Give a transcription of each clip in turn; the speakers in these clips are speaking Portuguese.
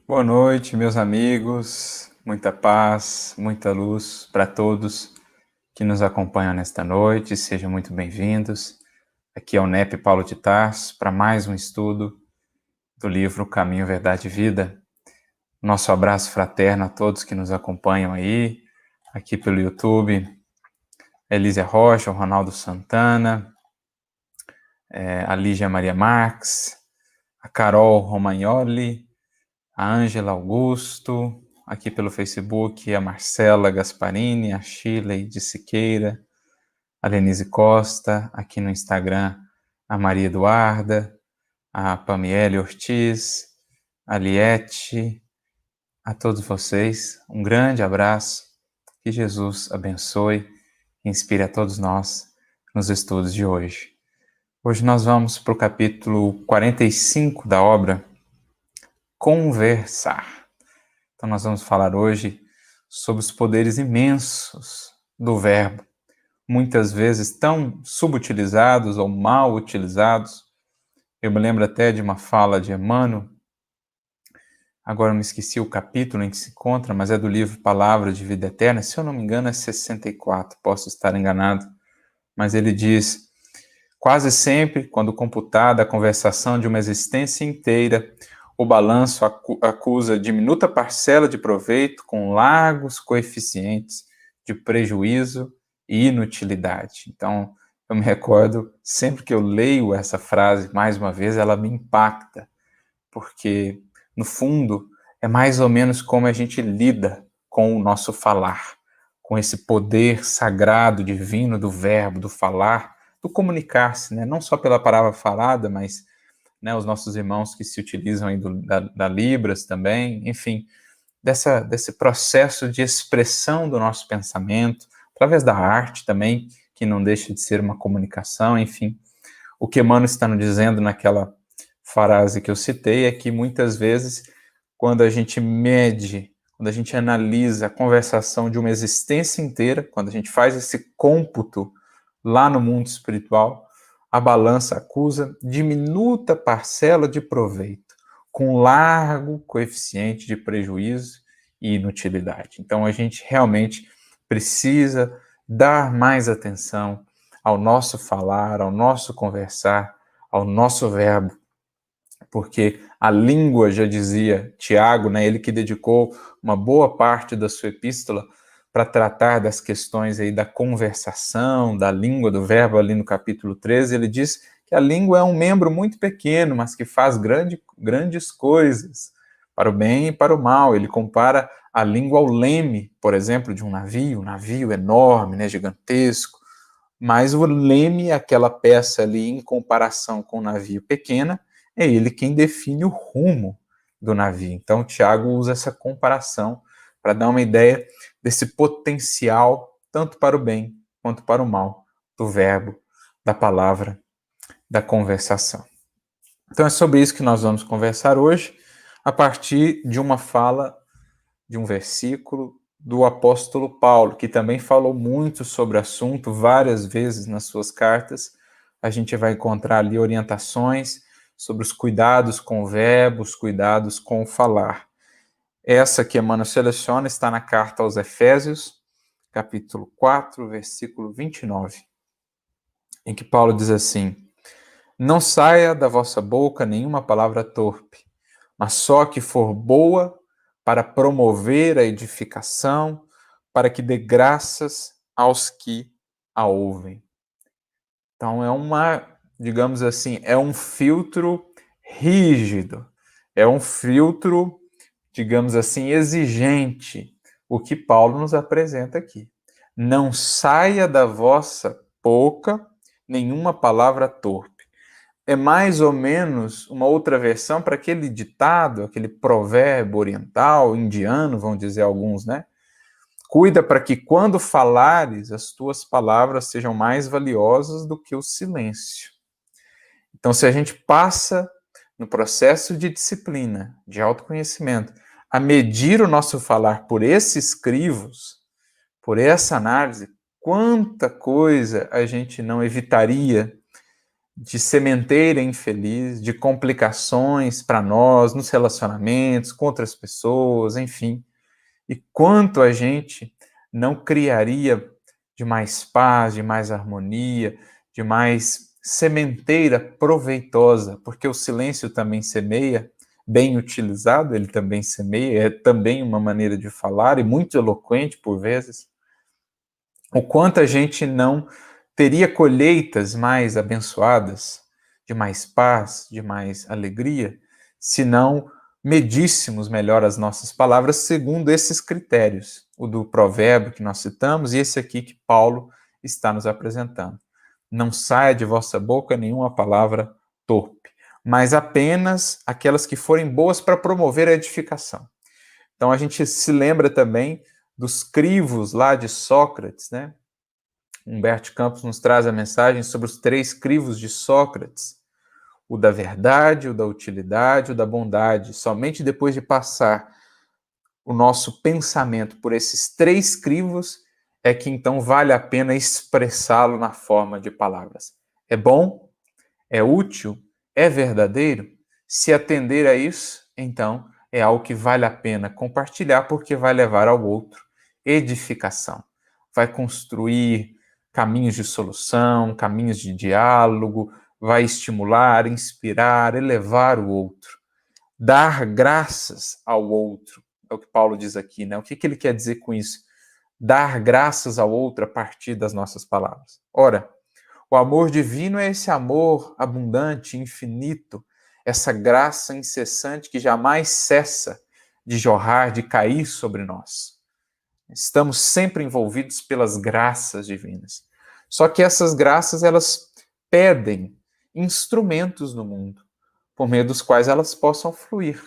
Boa noite, meus amigos. Muita paz, muita luz para todos que nos acompanham nesta noite. Sejam muito bem-vindos. Aqui é o NEP Paulo de Tarso para mais um estudo do livro Caminho, Verdade e Vida. Nosso abraço fraterno a todos que nos acompanham aí, aqui pelo YouTube. Elísia Rocha, o Ronaldo Santana, a Lígia Maria Marques, a Carol Romagnoli, a Ângela Augusto, aqui pelo Facebook, a Marcela Gasparini, a Shirley de Siqueira, a Lenise Costa, aqui no Instagram, a Maria Eduarda, a Pamiele Ortiz, a Liette, a todos vocês, um grande abraço, que Jesus abençoe e inspire a todos nós nos estudos de hoje. Hoje nós vamos para o capítulo 45 da obra Conversar. Então nós vamos falar hoje sobre os poderes imensos do verbo, muitas vezes tão subutilizados ou mal utilizados. Eu me lembro até de uma fala de Emmanuel, agora eu me esqueci o capítulo em que se encontra, mas é do livro Palavra de Vida Eterna, se eu não me engano é 64, posso estar enganado, mas ele diz: quase sempre, quando computada a conversação de uma existência inteira, o balanço acusa diminuta parcela de proveito com largos coeficientes de prejuízo e inutilidade. Então, eu me recordo, sempre que eu leio essa frase, mais uma vez, ela me impacta, porque, no fundo, é mais ou menos como a gente lida com o nosso falar, com esse poder sagrado, divino do verbo, do falar, do comunicar-se, né? Não só pela palavra falada, mas os nossos irmãos que se utilizam aí da Libras também, enfim, desse processo de expressão do nosso pensamento, através da arte também, que não deixa de ser uma comunicação, enfim. O que Emmanuel está nos dizendo naquela frase que eu citei é que muitas vezes, quando a gente mede, quando a gente analisa a conversação de uma existência inteira, quando a gente faz esse cômputo lá no mundo espiritual, a balança acusa diminuta parcela de proveito, com largo coeficiente de prejuízo e inutilidade. Então a gente realmente precisa dar mais atenção ao nosso falar, ao nosso conversar, ao nosso verbo, porque a língua, já dizia Tiago, né, ele que dedicou uma boa parte da sua epístola para tratar das questões aí da conversação, da língua, do verbo, ali no capítulo 13, ele diz que a língua é um membro muito pequeno, mas que faz grandes coisas, para o bem e para o mal. Ele compara a língua ao leme, por exemplo, de um navio enorme, né, gigantesco, mas o leme, aquela peça ali, em comparação com o navio pequena, é ele quem define o rumo do navio. Então, Tiago usa essa comparação para dar uma ideia desse potencial, tanto para o bem quanto para o mal, do verbo, da palavra, da conversação. Então, é sobre isso que nós vamos conversar hoje, a partir de uma fala, de um versículo do apóstolo Paulo, que também falou muito sobre o assunto várias vezes nas suas cartas. A gente vai encontrar ali orientações sobre os cuidados com o verbo, os cuidados com o falar. Essa que Emmanuel seleciona está na carta aos Efésios, capítulo 4, versículo 29, em que Paulo diz assim: não saia da vossa boca nenhuma palavra torpe, mas só que for boa para promover a edificação, para que dê graças aos que a ouvem. Então digamos assim, é um filtro rígido, é um filtro, digamos assim, exigente, o que Paulo nos apresenta aqui. Não saia da vossa boca nenhuma palavra torpe. É mais ou menos uma outra versão para aquele ditado, aquele provérbio oriental, indiano, vão dizer alguns, né? Cuida para que quando falares, as tuas palavras sejam mais valiosas do que o silêncio. Então, se a gente passa no processo de disciplina, de autoconhecimento, a medir o nosso falar por esses crivos, por essa análise, quanta coisa a gente não evitaria de sementeira infeliz, de complicações para nós, nos relacionamentos, com outras pessoas, enfim. E quanto a gente não criaria de mais paz, de mais harmonia, de mais sementeira proveitosa, porque o silêncio também semeia, bem utilizado, ele também semeia, é também uma maneira de falar, e muito eloquente por vezes. O quanto a gente não teria colheitas mais abençoadas, de mais paz, de mais alegria, se não medíssemos melhor as nossas palavras segundo esses critérios, o do provérbio que nós citamos e esse aqui que Paulo está nos apresentando. Não saia de vossa boca nenhuma palavra torpe, mas apenas aquelas que forem boas para promover a edificação. Então a gente se lembra também dos crivos lá de Sócrates, né? Humberto Campos nos traz a mensagem sobre os 3 crivos de Sócrates: o da verdade, o da utilidade, o da bondade. Somente depois de passar o nosso pensamento por esses 3 crivos é que então vale a pena expressá-lo na forma de palavras. É bom? É útil? É verdadeiro? Se atender a isso, então é algo que vale a pena compartilhar, porque vai levar ao outro edificação. Vai construir caminhos de solução, caminhos de diálogo, vai estimular, inspirar, elevar o outro. Dar graças ao outro, é o que Paulo diz aqui, né? O que ele quer dizer com isso? Dar graças ao outro a partir das nossas palavras. Ora, o amor divino é esse amor abundante, infinito, essa graça incessante que jamais cessa de jorrar, de cair sobre nós. Estamos sempre envolvidos pelas graças divinas. Só que essas graças, elas pedem instrumentos no mundo, por meio dos quais elas possam fluir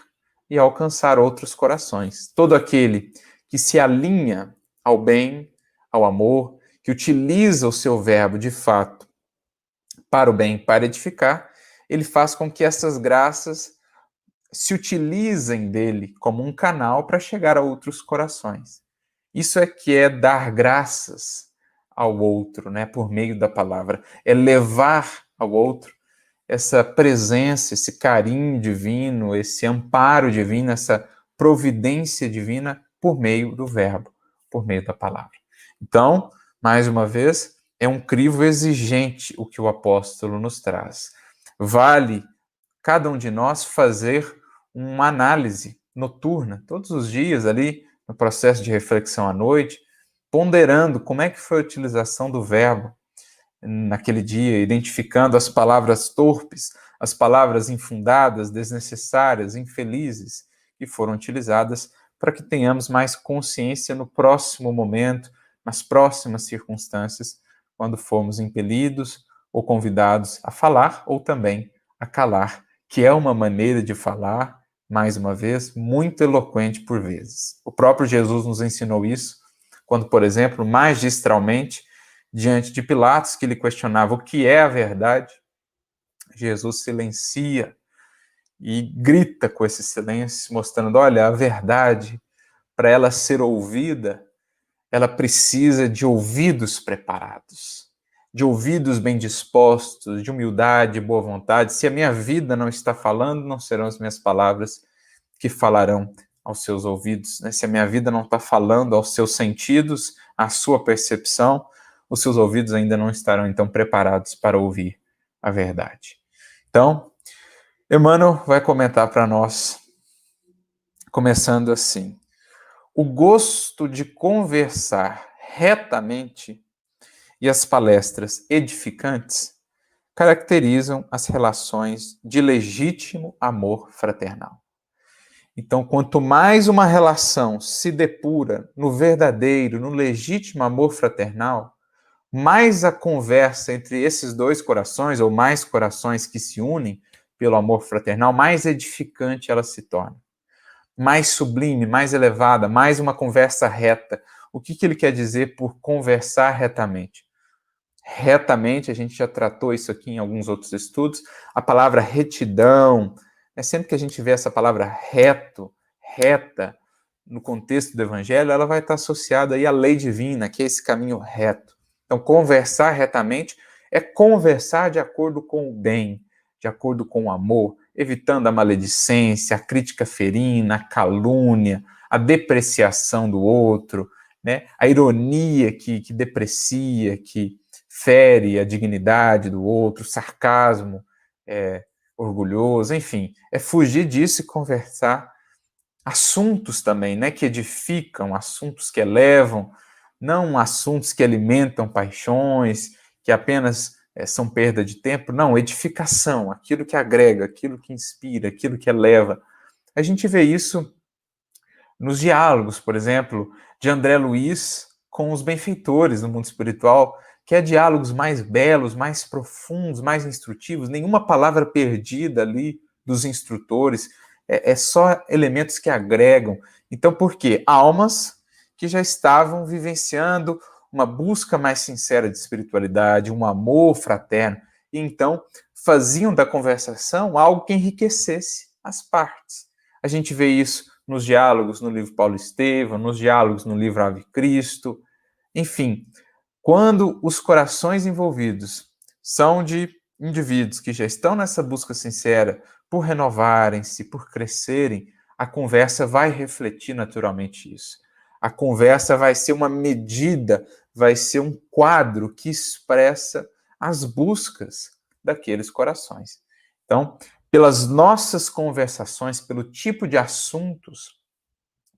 e alcançar outros corações. Todo aquele que se alinha ao bem, ao amor, que utiliza o seu verbo de fato para o bem, para edificar, ele faz com que essas graças se utilizem dele como um canal para chegar a outros corações. Isso é que é dar graças ao outro, né, por meio da palavra. É levar ao outro essa presença, esse carinho divino, esse amparo divino, essa providência divina por meio do verbo, por meio da palavra. Então, mais uma vez, é um crivo exigente o que o apóstolo nos traz. Vale cada um de nós fazer uma análise noturna, todos os dias ali, no processo de reflexão à noite, ponderando como é que foi a utilização do verbo naquele dia, identificando as palavras torpes, as palavras infundadas, desnecessárias, infelizes, que foram utilizadas para que tenhamos mais consciência no próximo momento, nas próximas circunstâncias, quando formos impelidos ou convidados a falar ou também a calar, que é uma maneira de falar, mais uma vez, muito eloquente por vezes. O próprio Jesus nos ensinou isso, quando, por exemplo, magistralmente, diante de Pilatos, que lhe questionava o que é a verdade, Jesus silencia e grita com esse silêncio, mostrando, olha, a verdade, para ela ser ouvida, ela precisa de ouvidos preparados, de ouvidos bem dispostos, de humildade, boa vontade. Se a minha vida não está falando, não serão as minhas palavras que falarão aos seus ouvidos. Se a minha vida não está falando aos seus sentidos, à sua percepção, os seus ouvidos ainda não estarão, então, preparados para ouvir a verdade. Então, Emmanuel vai comentar para nós, começando assim: o gosto de conversar retamente e as palestras edificantes caracterizam as relações de legítimo amor fraternal. Então, quanto mais uma relação se depura no verdadeiro, no legítimo amor fraternal, mais a conversa entre esses dois corações, ou mais corações que se unem pelo amor fraternal, mais edificante ela se torna. Mais sublime, mais elevada, mais uma conversa reta. O que ele quer dizer por conversar retamente? Retamente, a gente já tratou isso aqui em alguns outros estudos, a palavra retidão, sempre que a gente vê essa palavra reto, reta, no contexto do evangelho, ela vai estar associada aí à lei divina, que é esse caminho reto. Então, conversar retamente É conversar de acordo com o bem, de acordo com o amor, evitando a maledicência, a crítica ferina, a calúnia, a depreciação do outro, né? A ironia que deprecia, que fere a dignidade do outro, o sarcasmo orgulhoso, enfim, é fugir disso e conversar assuntos também, né, que edificam, assuntos que elevam, não assuntos que alimentam paixões, que apenas são perda de tempo, não, edificação, aquilo que agrega, aquilo que inspira, aquilo que eleva. A gente vê isso nos diálogos, por exemplo, de André Luiz com os benfeitores no mundo espiritual, que é diálogos mais belos, mais profundos, mais instrutivos, nenhuma palavra perdida ali dos instrutores, é só elementos que agregam. Então, por quê? Almas que já estavam vivenciando uma busca mais sincera de espiritualidade, um amor fraterno, e então faziam da conversação algo que enriquecesse as partes. A gente vê isso nos diálogos no livro Paulo Estevam, nos diálogos no livro Ave Cristo, enfim, quando os corações envolvidos são de indivíduos que já estão nessa busca sincera por renovarem-se, por crescerem, a conversa vai refletir naturalmente isso. A conversa vai ser uma medida, vai ser um quadro que expressa as buscas daqueles corações. Então, pelas nossas conversações, pelo tipo de assuntos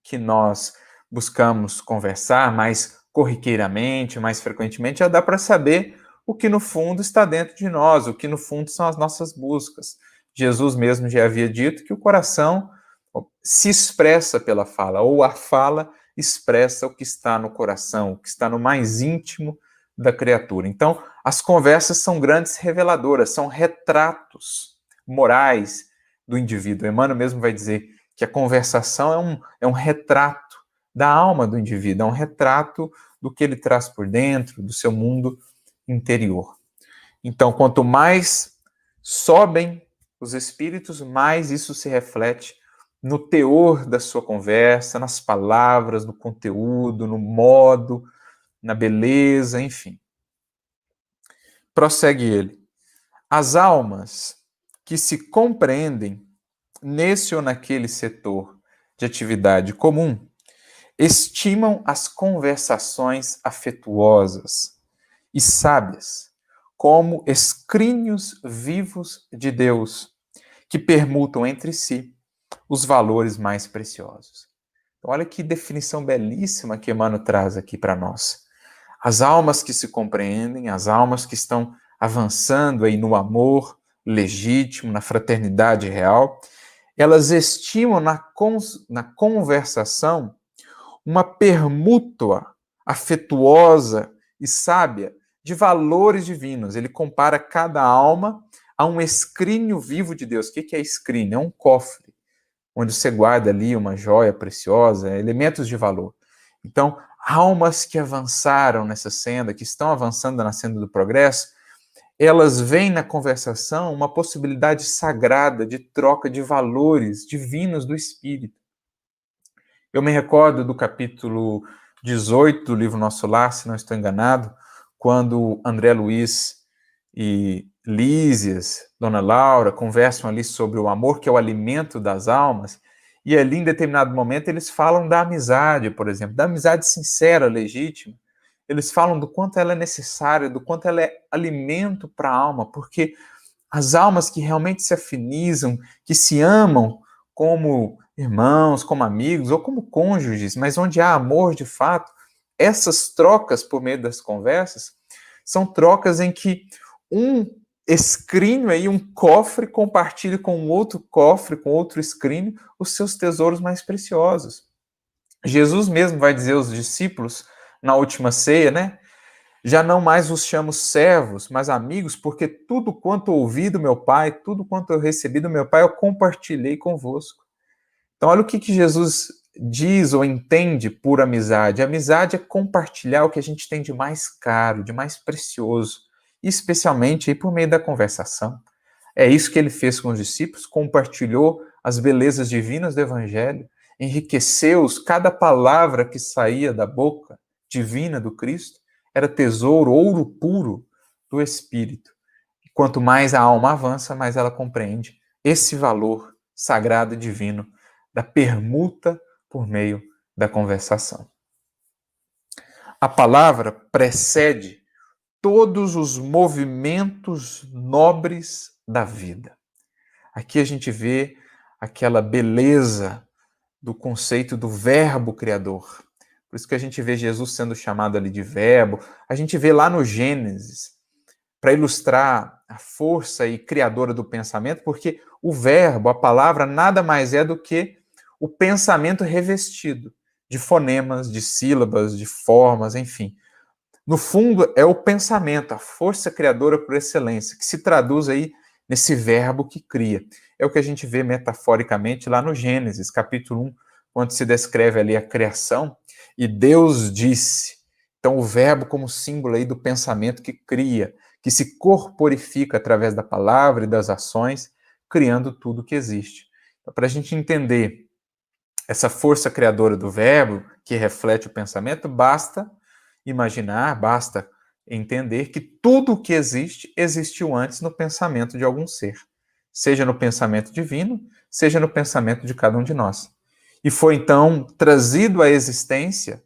que nós buscamos conversar mais corriqueiramente, mais frequentemente, já dá para saber o que no fundo está dentro de nós, o que no fundo são as nossas buscas. Jesus mesmo já havia dito que o coração se expressa pela fala, ou a fala expressa o que está no coração, o que está no mais íntimo da criatura. Então, as conversas são grandes reveladoras, são retratos morais do indivíduo. Emmanuel mesmo vai dizer que a conversação é um retrato da alma do indivíduo, é um retrato do que ele traz por dentro, do seu mundo interior. Então, quanto mais sobem os espíritos, mais isso se reflete no teor da sua conversa, nas palavras, no conteúdo, no modo, na beleza, enfim. Prossegue ele. As almas que se compreendem nesse ou naquele setor de atividade comum estimam as conversações afetuosas e sábias como escrínios vivos de Deus, que permutam entre si os valores mais preciosos. Então, olha que definição belíssima que Emmanuel traz aqui para nós. As almas que se compreendem, as almas que estão avançando aí no amor legítimo, na fraternidade real, elas estimam na conversação uma permútua afetuosa e sábia de valores divinos. Ele compara cada alma a um escrínio vivo de Deus. O que é escrínio? É um cofre, onde você guarda ali uma joia preciosa, elementos de valor. Então, almas que avançaram nessa senda, que estão avançando na senda do progresso, elas veem na conversação uma possibilidade sagrada de troca de valores divinos do espírito. Eu me recordo do capítulo 18 do livro Nosso Lar, se não estou enganado, quando André Luiz e Lísias, Dona Laura, conversam ali sobre o amor, que é o alimento das almas, e ali, em determinado momento, eles falam da amizade, por exemplo, da amizade sincera, legítima. Eles falam do quanto ela é necessária, do quanto ela é alimento para a alma, porque as almas que realmente se afinizam, que se amam como irmãos, como amigos ou como cônjuges, mas onde há amor de fato, essas trocas por meio das conversas são trocas em que um escrínio aí, um cofre, compartilha com outro cofre, com outro escrínio, os seus tesouros mais preciosos. Jesus mesmo vai dizer aos discípulos na última ceia, né? Já não mais vos chamo servos, mas amigos, porque tudo quanto ouvi do meu Pai, tudo quanto eu recebi do meu Pai, eu compartilhei convosco. Então, olha o que Jesus diz ou entende por amizade. A amizade é compartilhar o que a gente tem de mais caro, de mais precioso, especialmente aí por meio da conversação. É isso que ele fez com os discípulos, compartilhou as belezas divinas do Evangelho, enriqueceu-os, cada palavra que saía da boca divina do Cristo era tesouro, ouro puro do Espírito. E quanto mais a alma avança, mais ela compreende esse valor sagrado e divino da permuta por meio da conversação. A palavra precede todos os movimentos nobres da vida. Aqui a gente vê aquela beleza do conceito do verbo criador. Por isso que a gente vê Jesus sendo chamado ali de verbo. A gente vê lá no Gênesis, para ilustrar a força e criadora do pensamento, porque o verbo, a palavra, nada mais é do que o pensamento revestido de fonemas, de sílabas, de formas, enfim. No fundo, é o pensamento, a força criadora por excelência, que se traduz aí nesse verbo que cria. É o que a gente vê metaforicamente lá no Gênesis, capítulo 1, quando se descreve ali a criação, e Deus disse. Então, o verbo como símbolo aí do pensamento que cria, que se corporifica através da palavra e das ações, criando tudo que existe. Então, para a gente entender essa força criadora do verbo, que reflete o pensamento, basta imaginar, basta entender que tudo o que existe, existiu antes no pensamento de algum ser. Seja no pensamento divino, seja no pensamento de cada um de nós. E foi então trazido à existência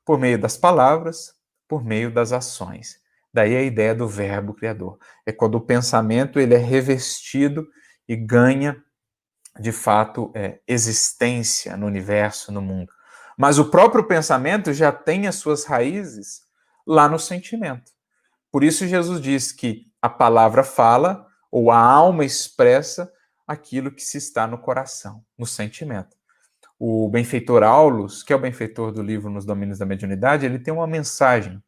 por meio das palavras, por meio das ações. Daí a ideia do verbo criador. É quando o pensamento ele é revestido e ganha, de fato, existência no universo, no mundo. Mas o próprio pensamento já tem as suas raízes lá no sentimento. Por isso Jesus diz que a palavra fala, ou a alma expressa aquilo que se está no coração, no sentimento. O benfeitor Aulus, que é o benfeitor do livro Nos Domínios da Mediunidade, ele tem uma mensagem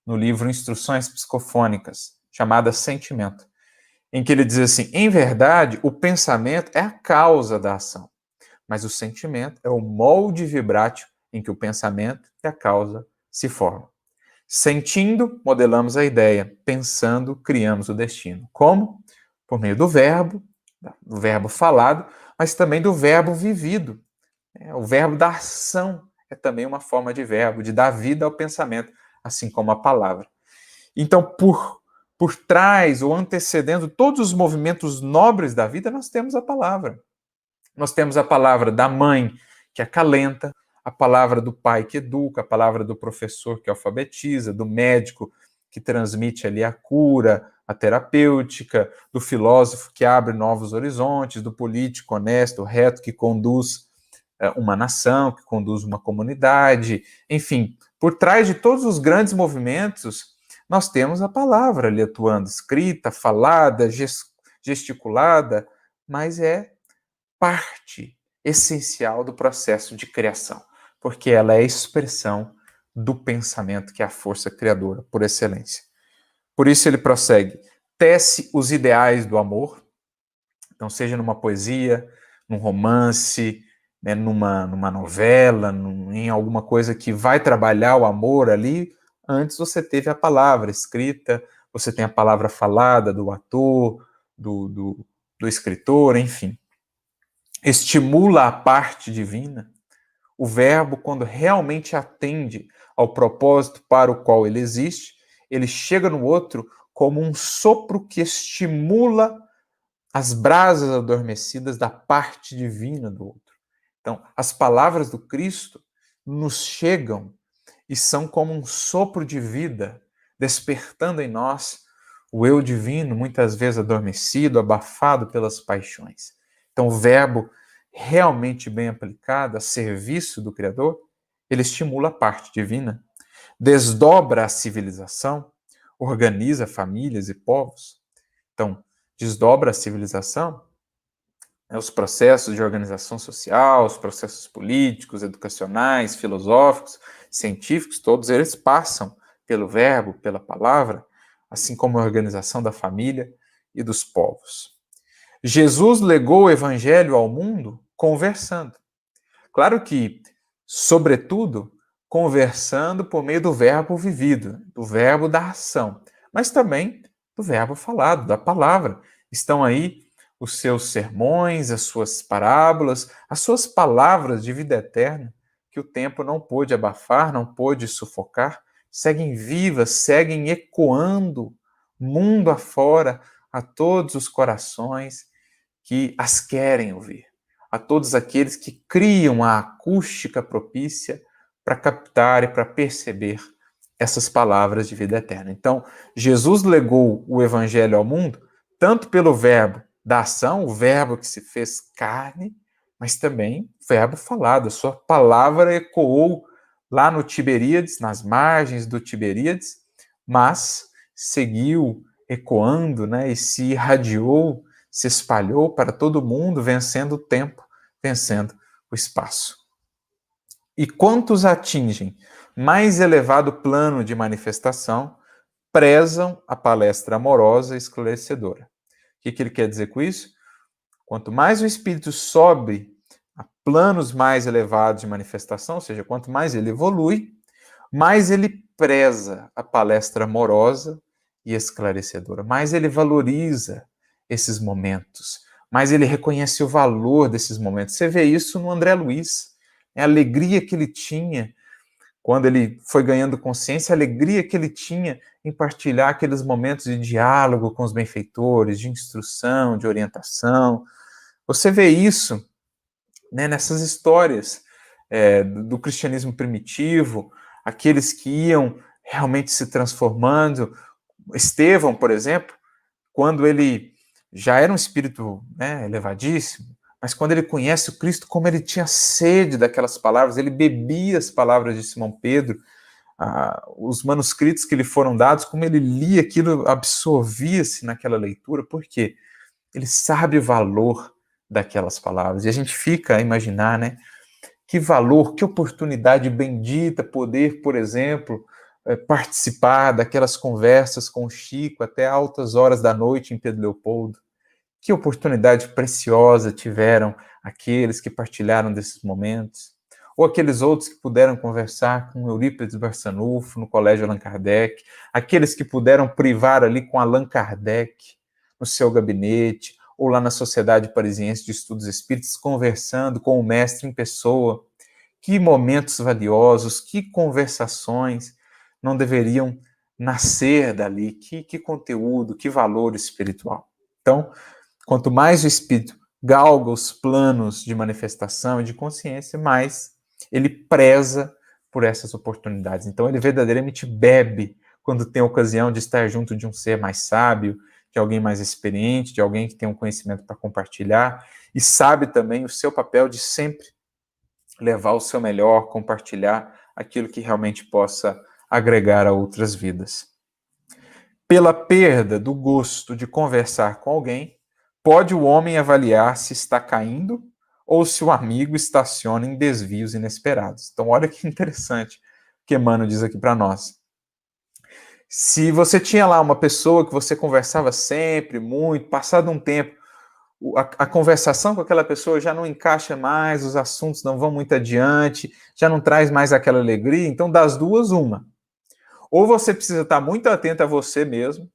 no livro Instruções Psicofônicas, chamada Sentimento, em que ele diz assim: em verdade, o pensamento é a causa da ação, mas o sentimento é o molde vibrátil em que o pensamento e a causa se formam. Sentindo, modelamos a ideia. Pensando, criamos o destino. Como? Por meio do verbo falado, mas também do verbo vivido. O verbo da ação é também uma forma de verbo, de dar vida ao pensamento, assim como a palavra. Então, por trás ou antecedendo todos os movimentos nobres da vida, nós temos a palavra. Nós temos a palavra da mãe, que acalenta, a palavra do pai que educa, a palavra do professor que alfabetiza, do médico que transmite ali a cura, a terapêutica, do filósofo que abre novos horizontes, do político honesto, reto, que conduz uma nação, que conduz uma comunidade. Enfim, por trás de todos os grandes movimentos, nós temos a palavra ali atuando, escrita, falada, gesticulada, mas é parte essencial do processo de criação, porque ela é a expressão do pensamento, que é a força criadora por excelência. Por isso ele prossegue: tece os ideais do amor, então seja numa poesia, num romance, né, numa novela, em alguma coisa que vai trabalhar o amor ali. Antes você teve a palavra escrita, você tem a palavra falada do ator, do escritor, enfim. Estimula a parte divina. O verbo, quando realmente atende ao propósito para o qual ele existe, ele chega no outro como um sopro que estimula as brasas adormecidas da parte divina do outro. Então, as palavras do Cristo nos chegam e são como um sopro de vida, despertando em nós o eu divino, muitas vezes adormecido, abafado pelas paixões. Então, o verbo realmente bem aplicado a serviço do Criador, ele estimula a parte divina, desdobra a civilização, organiza famílias e povos. Então, desdobra a civilização, os processos de organização social, os processos políticos, educacionais, filosóficos, científicos, todos eles passam pelo verbo, pela palavra, assim como a organização da família e dos povos. Jesus legou o evangelho ao mundo conversando. Claro que, sobretudo, conversando por meio do verbo vivido, do verbo da ação, mas também do verbo falado, da palavra. Estão aí os seus sermões, as suas parábolas, as suas palavras de vida eterna, que o tempo não pôde abafar, não pôde sufocar, seguem vivas, seguem ecoando mundo afora, a todos os corações que as querem ouvir, a todos aqueles que criam a acústica propícia para captar e para perceber essas palavras de vida eterna. Então, Jesus legou o evangelho ao mundo, tanto pelo verbo da ação, o verbo que se fez carne, mas também o verbo falado. A sua palavra ecoou lá no Tiberíades, nas margens do Tiberíades, mas seguiu ecoando, né, e se irradiou, se espalhou para todo mundo, vencendo o tempo, vencendo o espaço. E quantos atingem mais elevado plano de manifestação, prezam a palestra amorosa e esclarecedora. O que ele quer dizer com isso? Quanto mais o espírito sobe a planos mais elevados de manifestação, ou seja, quanto mais ele evolui, mais ele preza a palestra amorosa e esclarecedora, mais ele valoriza esses momentos, mais ele reconhece o valor desses momentos. Você vê isso no André Luiz, a alegria que ele tinha quando ele foi ganhando consciência, a alegria que ele tinha em partilhar aqueles momentos de diálogo com os benfeitores, de instrução, de orientação. Você vê isso, né, nessas histórias do cristianismo primitivo, aqueles que iam realmente se transformando. Estevão, por exemplo, quando ele já era um espírito, né, elevadíssimo, mas quando ele conhece o Cristo, como ele tinha sede daquelas palavras, ele bebia as palavras de Simão Pedro, os manuscritos que lhe foram dados, como ele lia aquilo, absorvia-se naquela leitura, porque ele sabe o valor daquelas palavras. E a gente fica a imaginar, né, que valor, que oportunidade bendita poder, por exemplo, participar daquelas conversas com o Chico até altas horas da noite em Pedro Leopoldo. Que oportunidade preciosa tiveram aqueles que partilharam desses momentos, ou aqueles outros que puderam conversar com Eurípides Barçanufo no Colégio Allan Kardec, aqueles que puderam privar ali com Allan Kardec no seu gabinete, ou lá na Sociedade Parisiense de Estudos Espíritas, conversando com o mestre em pessoa. Que momentos valiosos, que conversações não deveriam nascer dali, que conteúdo, que valor espiritual. Então, quanto mais o espírito galga os planos de manifestação e de consciência, mais ele preza por essas oportunidades. Então, ele verdadeiramente bebe quando tem a ocasião de estar junto de um ser mais sábio, de alguém mais experiente, de alguém que tem um conhecimento para compartilhar, e sabe também o seu papel de sempre levar o seu melhor, compartilhar aquilo que realmente possa agregar a outras vidas. Pela perda do gosto de conversar com alguém, pode o homem avaliar se está caindo ou se o amigo estaciona em desvios inesperados. Então, olha que interessante o que Emmanuel diz aqui para nós. Se você tinha lá uma pessoa que você conversava sempre, muito, passado um tempo, a conversação com aquela pessoa já não encaixa mais, os assuntos não vão muito adiante, já não traz mais aquela alegria, então das duas, uma. Ou você precisa estar muito atento a você mesmo,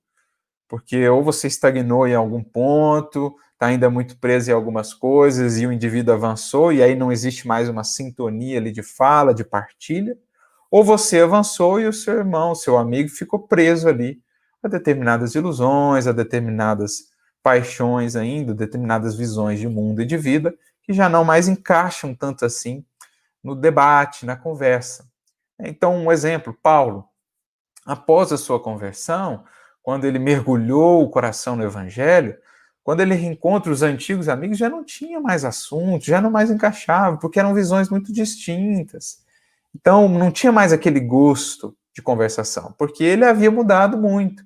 porque ou você estagnou em algum ponto, está ainda muito preso em algumas coisas e o indivíduo avançou e aí não existe mais uma sintonia ali de fala, de partilha, ou você avançou e o seu irmão, o seu amigo ficou preso ali a determinadas ilusões, a determinadas paixões ainda, determinadas visões de mundo e de vida que já não mais encaixam tanto assim no debate, na conversa. Então, um exemplo, Paulo, após a sua conversão, quando ele mergulhou o coração no evangelho, quando ele reencontra os antigos amigos, já não tinha mais assunto, já não mais encaixava, porque eram visões muito distintas. Então, não tinha mais aquele gosto de conversação, porque ele havia mudado muito.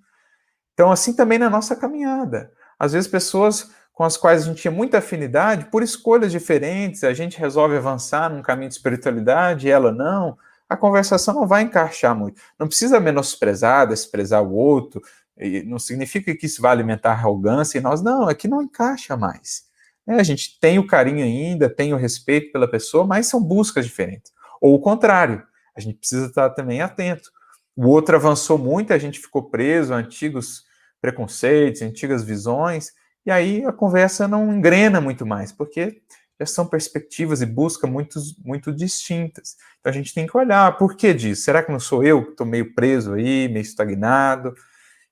Então, assim também na nossa caminhada. Às vezes, pessoas com as quais a gente tinha muita afinidade, por escolhas diferentes, a gente resolve avançar num caminho de espiritualidade e ela não, a conversação não vai encaixar muito. Não precisa menosprezar, desprezar o outro, não significa que isso vai alimentar arrogância em nós, não, é que não encaixa mais. A gente tem o carinho ainda, tem o respeito pela pessoa, mas são buscas diferentes. Ou o contrário, a gente precisa estar também atento. O outro avançou muito, a gente ficou preso a antigos preconceitos, antigas visões, e aí a conversa não engrena muito mais, porque já são perspectivas e buscas muito distintas. Então a gente tem que olhar, por que disso? Será que não sou eu que estou meio preso aí, meio estagnado?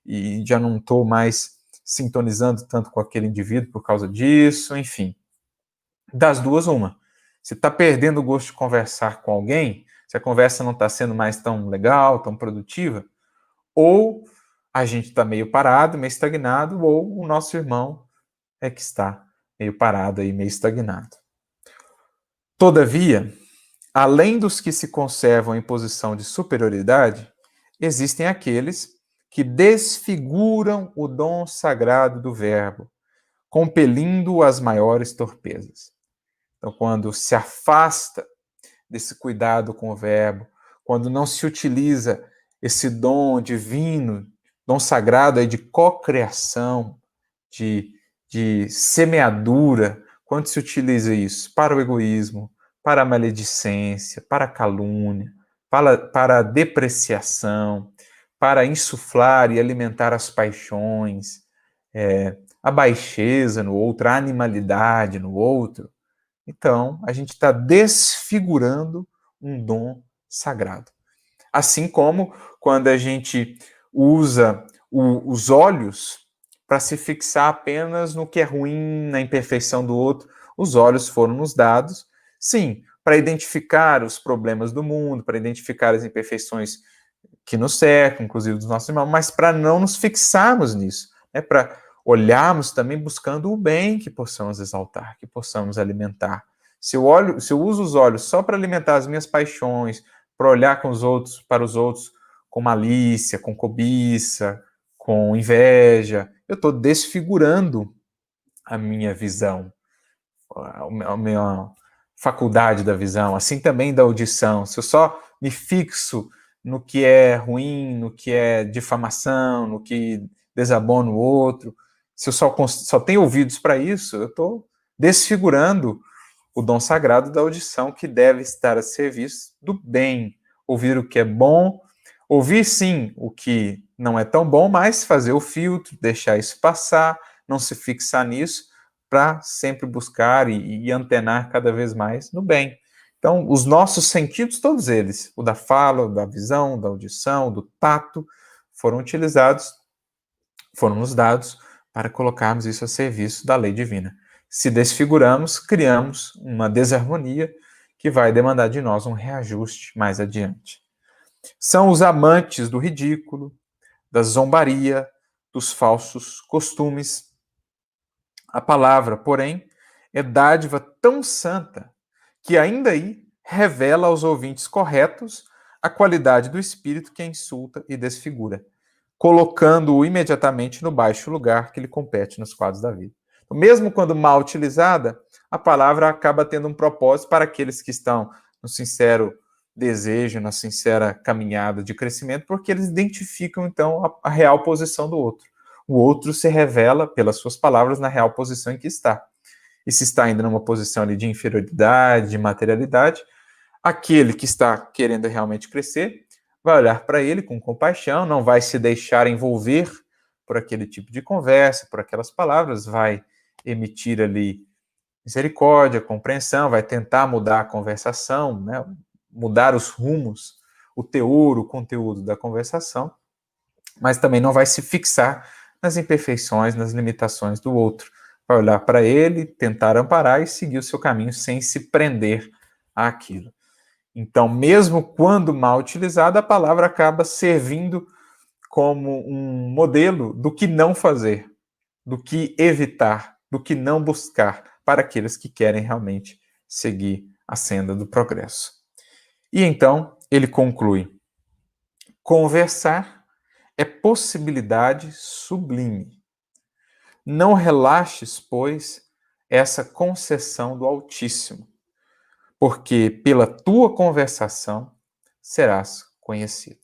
e já não estou mais sintonizando tanto com aquele indivíduo por causa disso, enfim. Das duas, uma. Se está perdendo o gosto de conversar com alguém, se a conversa não está sendo mais tão legal, tão produtiva, ou a gente está meio parado, meio estagnado, ou o nosso irmão é que está meio parado e meio estagnado. Todavia, além dos que se conservam em posição de superioridade, existem aqueles que desfiguram o dom sagrado do verbo, compelindo-o às maiores torpezas. Então, quando se afasta desse cuidado com o verbo, quando não se utiliza esse dom divino, dom sagrado aí de cocriação, de semeadura, quando se utiliza isso para o egoísmo, para a maledicência, para a calúnia, para a depreciação, para insuflar e alimentar as paixões, a baixeza no outro, a animalidade no outro, então a gente está desfigurando um dom sagrado. Assim como quando a gente usa os olhos para se fixar apenas no que é ruim, na imperfeição do outro. Os olhos foram nos dados, sim, para identificar os problemas do mundo, para identificar as imperfeições que nos cercam, inclusive dos nossos irmãos, mas para não nos fixarmos nisso, né? Para olharmos também buscando o bem que possamos exaltar, que possamos alimentar. Se eu uso os olhos só para alimentar as minhas paixões, para olhar para os outros com malícia, com cobiça, com inveja, eu estou desfigurando a minha visão, a minha faculdade da visão, assim também da audição. Se eu só me fixo no que é ruim, no que é difamação, no que desabona o outro, se eu só tenho ouvidos para isso, eu estou desfigurando o dom sagrado da audição, que deve estar a serviço do bem. Ouvir o que é bom, ouvir sim o que não é tão bom, mas fazer o filtro, deixar isso passar, não se fixar nisso, para sempre buscar e antenar cada vez mais no bem. Então, os nossos sentidos, todos eles, o da fala, o da visão, da audição, do tato, foram utilizados, foram nos dados para colocarmos isso a serviço da lei divina. Se desfiguramos, criamos uma desarmonia que vai demandar de nós um reajuste mais adiante. São os amantes do ridículo, da zombaria, dos falsos costumes. A palavra, porém, é dádiva tão santa que ainda aí revela aos ouvintes corretos a qualidade do espírito que a insulta e desfigura, colocando-o imediatamente no baixo lugar que lhe compete nos quadros da vida. Então, mesmo quando mal utilizada, a palavra acaba tendo um propósito para aqueles que estão no sincero desejo, na sincera caminhada de crescimento, porque eles identificam, então, a real posição do outro. O outro se revela, pelas suas palavras, na real posição em que está. E se está ainda numa posição ali de inferioridade, de materialidade, aquele que está querendo realmente crescer vai olhar para ele com compaixão, não vai se deixar envolver por aquele tipo de conversa, por aquelas palavras, vai emitir ali misericórdia, compreensão, vai tentar mudar a conversação, né? Mudar os rumos, o teor, o conteúdo da conversação, mas também não vai se fixar nas imperfeições, nas limitações do outro. Vai olhar para ele, tentar amparar e seguir o seu caminho sem se prender àquilo. Então, mesmo quando mal utilizada, a palavra acaba servindo como um modelo do que não fazer, do que evitar, do que não buscar para aqueles que querem realmente seguir a senda do progresso. E então, ele conclui: conversar é possibilidade sublime. Não relaxes, pois, essa concessão do Altíssimo, porque pela tua conversação serás conhecido.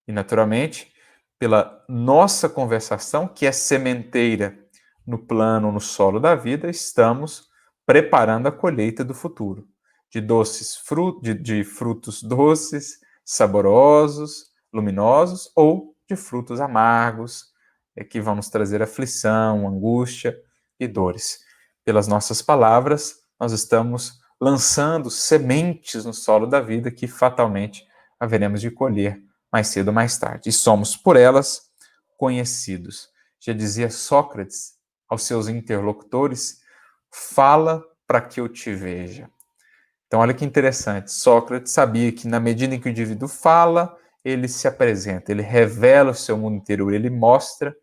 E, naturalmente, pela nossa conversação, que é sementeira no plano, no solo da vida, estamos preparando a colheita do futuro, de frutos doces, saborosos, luminosos, ou de frutos amargos, que vão nos trazer aflição, angústia e dores. Pelas nossas palavras, nós estamos lançando sementes no solo da vida que fatalmente haveremos de colher mais cedo ou mais tarde. E somos, por elas, conhecidos. Já dizia Sócrates aos seus interlocutores: fala para que eu te veja. Então, olha que interessante. Sócrates sabia que, na medida em que o indivíduo fala, ele se apresenta, ele revela o seu mundo interior, ele mostra,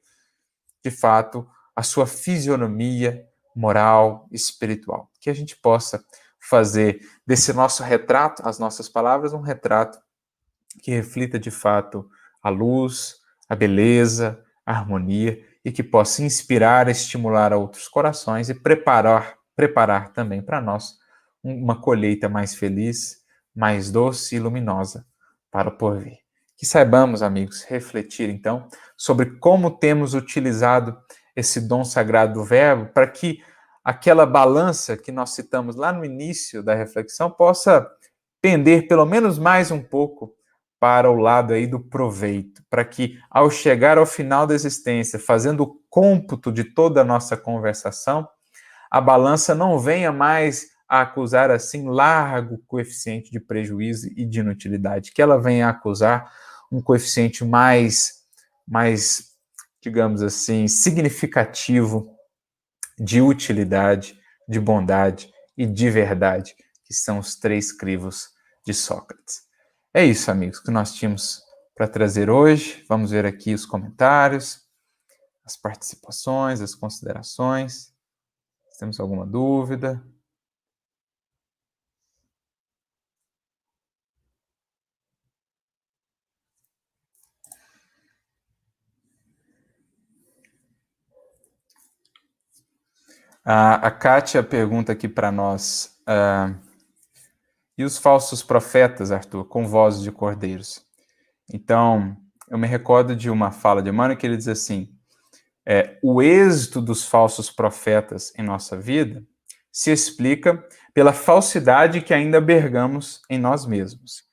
de fato, a sua fisionomia moral, espiritual. Que a gente possa fazer desse nosso retrato, as nossas palavras, um retrato que reflita, de fato, a luz, a beleza, a harmonia e que possa inspirar, estimular a outros corações e preparar também para nós uma colheita mais feliz, mais doce e luminosa para o porvir. Que saibamos, amigos, refletir então sobre como temos utilizado esse dom sagrado do verbo para que aquela balança que nós citamos lá no início da reflexão possa pender pelo menos mais um pouco para o lado aí do proveito, para que ao chegar ao final da existência, fazendo o cômputo de toda a nossa conversação, a balança não venha mais a acusar assim largo coeficiente de prejuízo e de inutilidade, que ela venha a acusar um coeficiente mais, digamos assim, significativo de utilidade, de bondade e de verdade, que são os três crivos de Sócrates. É isso, amigos, que nós tínhamos para trazer hoje. Vamos ver aqui os comentários, as participações, as considerações. Se temos alguma dúvida. A Kátia pergunta aqui para nós, e os falsos profetas, Arthur, com vozes de cordeiros? Então, eu me recordo de uma fala de Emmanuel que ele diz assim, o êxito dos falsos profetas em nossa vida se explica pela falsidade que ainda bergamos em nós mesmos.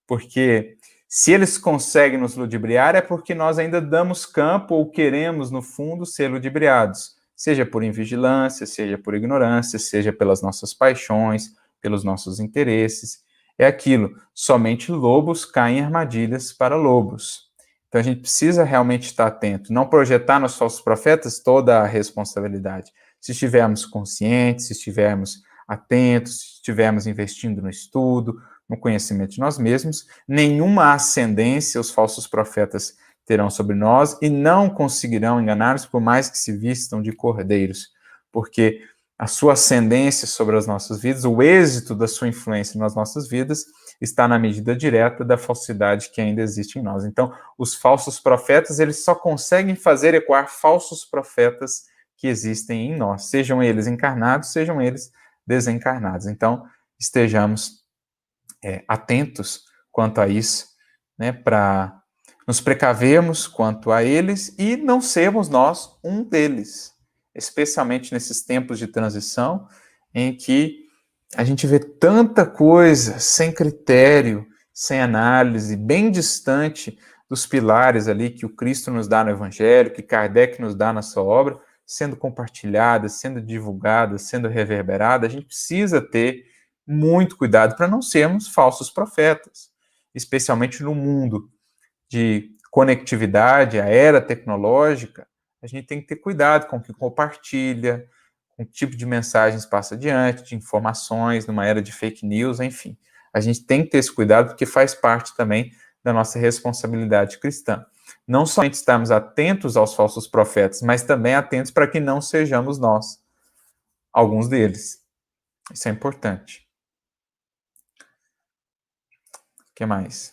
Porque se eles conseguem nos ludibriar é porque nós ainda damos campo ou queremos, no fundo, ser ludibriados. Seja por invigilância, seja por ignorância, seja pelas nossas paixões, pelos nossos interesses. É aquilo, somente lobos caem em armadilhas para lobos. Então a gente precisa realmente estar atento, não projetar nos falsos profetas toda a responsabilidade. Se estivermos conscientes, se estivermos atentos, se estivermos investindo no estudo, no conhecimento de nós mesmos, nenhuma ascendência os falsos profetas terão sobre nós e não conseguirão enganar-nos por mais que se vistam de cordeiros, porque a sua ascendência sobre as nossas vidas, o êxito da sua influência nas nossas vidas, está na medida direta da falsidade que ainda existe em nós. Então, os falsos profetas, eles só conseguem fazer ecoar falsos profetas que existem em nós, sejam eles encarnados, sejam eles desencarnados. Então, estejamos atentos quanto a isso, né, para nos precavermos quanto a eles e não sermos nós um deles, especialmente nesses tempos de transição em que a gente vê tanta coisa sem critério, sem análise, bem distante dos pilares ali que o Cristo nos dá no Evangelho, que Kardec nos dá na sua obra, sendo compartilhada, sendo divulgada, sendo reverberada. A gente precisa ter muito cuidado para não sermos falsos profetas, especialmente no mundo de conectividade, a era tecnológica. A gente tem que ter cuidado com o que compartilha, com que tipo de mensagens passa adiante, de informações, numa era de fake news, enfim. A gente tem que ter esse cuidado porque faz parte também da nossa responsabilidade cristã. Não somente estarmos atentos aos falsos profetas, mas também atentos para que não sejamos nós, alguns deles. Isso é importante. O que mais?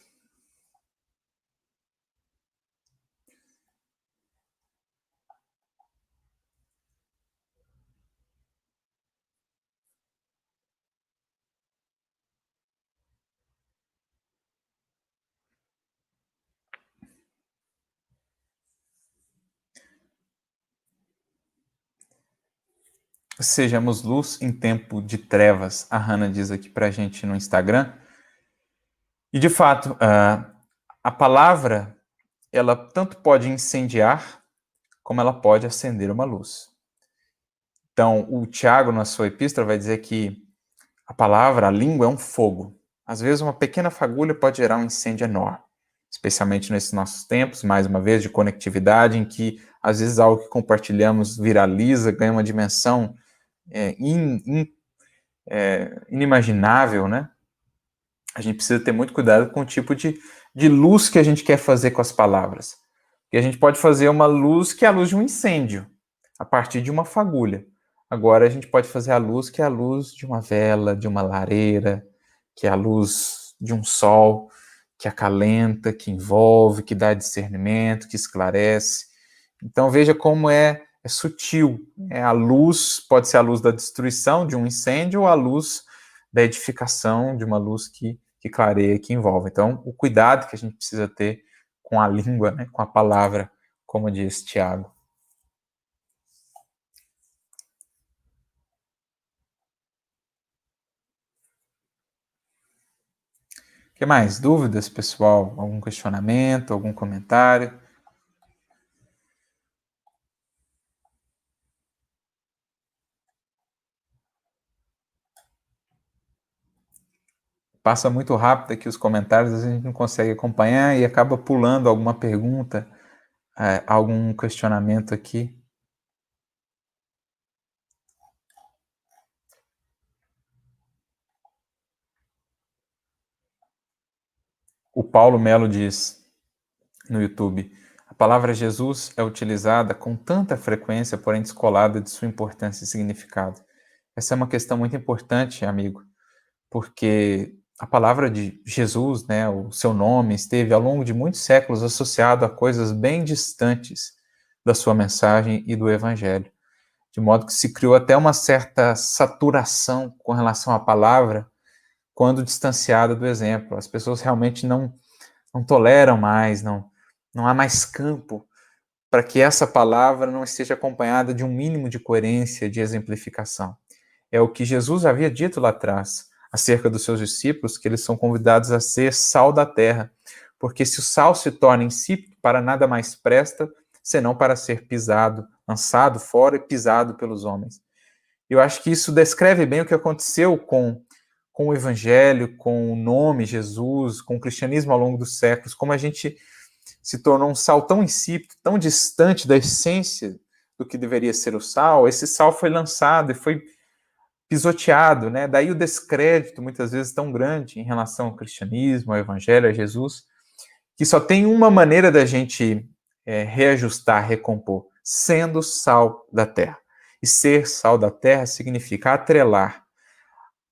Sejamos luz em tempo de trevas, a Hannah diz aqui para a gente no Instagram. E, de fato, a palavra, ela tanto pode incendiar, como ela pode acender uma luz. Então, o Tiago, na sua epístola, vai dizer que a palavra, a língua, é um fogo. Às vezes, uma pequena fagulha pode gerar um incêndio enorme. especialmente nesses nossos tempos, mais uma vez, de conectividade, em que às vezes algo que compartilhamos viraliza, ganha uma dimensão inimaginável, né? A gente precisa ter muito cuidado com o tipo de luz que a gente quer fazer com as palavras. Porque a gente pode fazer uma luz que é a luz de um incêndio, a partir de uma fagulha. Agora a gente pode fazer a luz que é a luz de uma vela, de uma lareira, que é a luz de um sol, que acalenta, que envolve, que dá discernimento, que esclarece. Então veja como é sutil. A luz pode ser a luz da destruição de um incêndio ou a luz da edificação, de uma luz que clareia, que envolve. Então, o cuidado que a gente precisa ter com a língua, né, com a palavra, como diz Tiago. O que mais? Dúvidas, pessoal? Algum questionamento, algum comentário? Passa muito rápido aqui os comentários, a gente não consegue acompanhar e acaba pulando alguma pergunta, algum questionamento aqui. O Paulo Melo diz no YouTube: a palavra Jesus é utilizada com tanta frequência, porém descolada de sua importância e significado. Essa é uma questão muito importante, amigo, porque a palavra de Jesus, né, o seu nome, esteve ao longo de muitos séculos associado a coisas bem distantes da sua mensagem e do evangelho, de modo que se criou até uma certa saturação com relação à palavra quando distanciada do exemplo. As pessoas realmente não toleram mais, não há mais campo para que essa palavra não esteja acompanhada de um mínimo de coerência, de exemplificação. É o que Jesus havia dito lá atrás, acerca dos seus discípulos, que eles são convidados a ser sal da terra, porque se o sal se torna insípido, para nada mais presta, senão para ser pisado, lançado fora e pisado pelos homens. Eu acho que isso descreve bem o que aconteceu com o evangelho, com o nome Jesus, com o cristianismo ao longo dos séculos, como a gente se tornou um sal tão insípido, tão distante da essência do que deveria ser o sal. Esse sal foi lançado e foi pisoteado, né? Daí o descrédito, muitas vezes, tão grande em relação ao cristianismo, ao evangelho, a Jesus, que só tem uma maneira da gente reajustar, recompor, sendo sal da terra. E ser sal da terra significa atrelar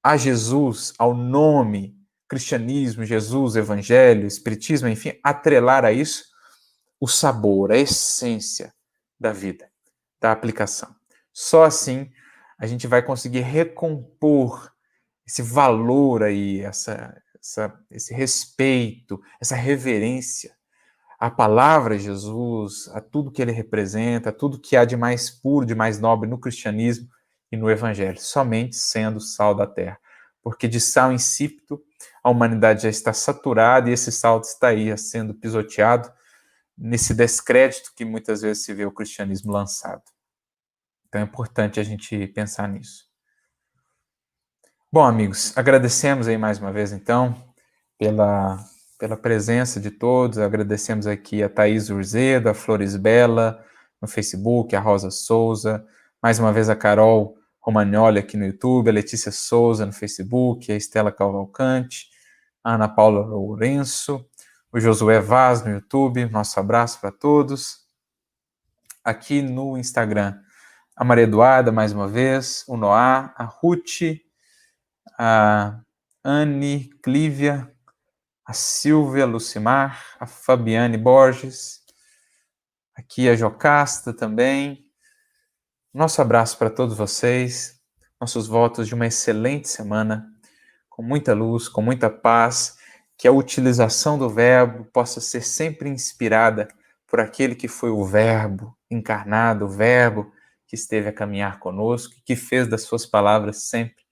a Jesus, ao nome cristianismo, Jesus, evangelho, espiritismo, enfim, atrelar a isso o sabor, a essência da vida, da aplicação. Só assim a gente vai conseguir recompor esse valor aí, esse respeito, essa reverência à palavra de Jesus, a tudo que ele representa, a tudo que há de mais puro, de mais nobre no cristianismo e no evangelho, somente sendo sal da terra. Porque de sal insípido, a humanidade já está saturada e esse sal está aí sendo pisoteado nesse descrédito que muitas vezes se vê o cristianismo lançado. Então é importante a gente pensar nisso. Bom, amigos, agradecemos aí mais uma vez, então, pela presença de todos. Agradecemos aqui a Thaís Urzedo, a Flores Bela no Facebook, a Rosa Souza, mais uma vez a Carol Romagnoli aqui no YouTube, a Letícia Souza no Facebook, a Estela Cavalcante, a Ana Paula Lourenço, o Josué Vaz no YouTube. Nosso abraço para todos. Aqui no Instagram, a Maria Eduarda, mais uma vez, o Noá, a Ruth, a Anne Clívia, a Silvia Lucimar, a Fabiane Borges, aqui a Jocasta também. Nosso abraço para todos vocês, nossos votos de uma excelente semana, com muita luz, com muita paz, que a utilização do verbo possa ser sempre inspirada por aquele que foi o verbo encarnado, o verbo que esteve a caminhar conosco, que fez das suas palavras sempre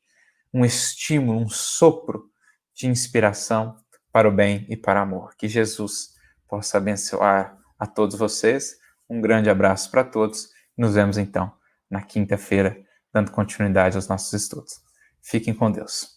um estímulo, um sopro de inspiração para o bem e para o amor. Que Jesus possa abençoar a todos vocês. Um grande abraço para todos. Nos vemos então na quinta-feira, dando continuidade aos nossos estudos. Fiquem com Deus.